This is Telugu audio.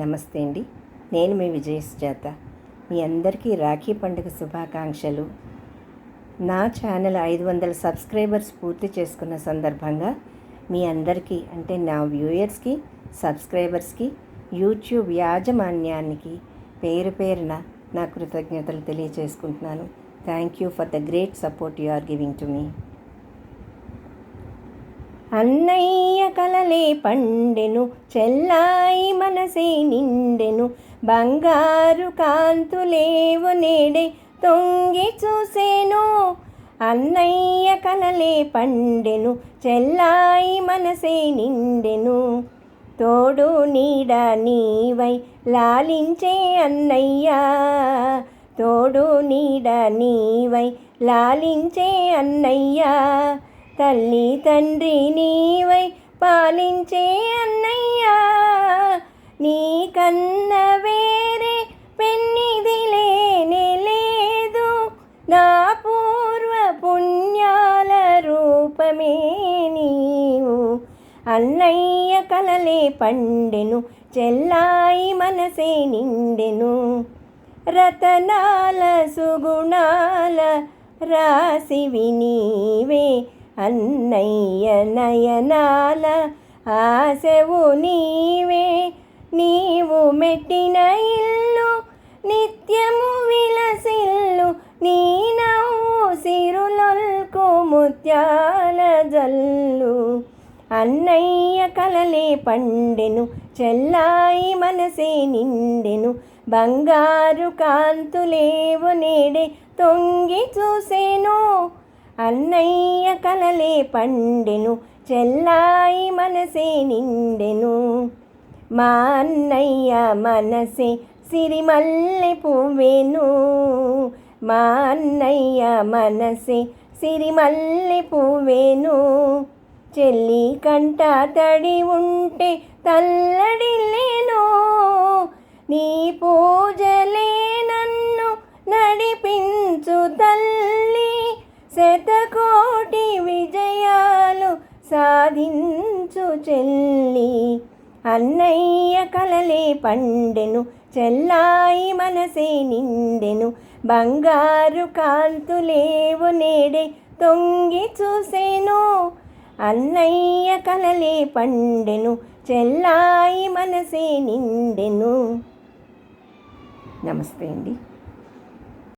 నమస్తే అండి. నేను మీ విజయ సుజాత. మీ అందరికీ రాఖీ పండుగ శుభాకాంక్షలు. నా ఛానల్ 500 సబ్స్క్రైబర్స్ పూర్తి చేసుకున్న సందర్భంగా మీ అందరికీ, అంటే నా వ్యూయర్స్కి, సబ్స్క్రైబర్స్కి, యూట్యూబ్ యాజమాన్యానికి పేరు పేరున నా కృతజ్ఞతలు తెలియజేసుకుంటున్నాను. Thank you for the great support you are giving to me. అన్నయ్య కలలే పండెను, చెల్లాయి మనసే నిండెను, బంగారు కాంతులేవు నేడే తొంగి చూసేను. అన్నయ్య కలలే పండెను, చెల్లాయి మనసే నిండెను, తోడు నీడ నీవై లాలించే అన్నయ్య, తోడు నీడ నీవై లాలించే అన్నయ్య, తల్లి తండ్రి నీవై పాలించే అన్నయ్య, నీ కన్న వేరే పెన్నిది లేనే లేదు, నా పూర్వ పుణ్యాల రూపమే నీవు. అన్నయ్య కలలే పండెను, చెల్లాయి మనసే నిండెను, రతనాల సుగుణాల రాసివి నీవే, అన్నయ్య నయనాల ఆశవు నీవే. నీవు మెట్టిన ఇల్లు నిత్యము విలసిల్లు, నీ నవ్వు సిరులొల్కు ముత్యాల జల్లు. అన్నయ్య కలలే పండెను, చెల్లాయి మనసే నిండెను, బంగారు కాంతులేవు నేడే తొంగి చూసేను. అన్నయ్య కలలే పండెను, చెల్లాయి మనసే నిండెను, మా అన్నయ్య మనసే సిరిమల్లె పువ్వేను, మా అన్నయ్య మనసే సిరిమల్లె పువ్వేను, చెల్లి కంట తడి ఉంటే తల్లడిల్లేను, నీ పూజలే నన్ను నడిపించు తల్లి, శతకోటి విజయాలు సాధించు చెల్లి. అన్నయ్య కలలే పండెను, చెల్లాయి మనసే నిండెను, బంగారు కాంతులేవు నేడే తొంగి చూసేను. అన్నయ్య కలలే పండెను, చెల్లాయి మనసే నిండెను. నమస్తే అండి.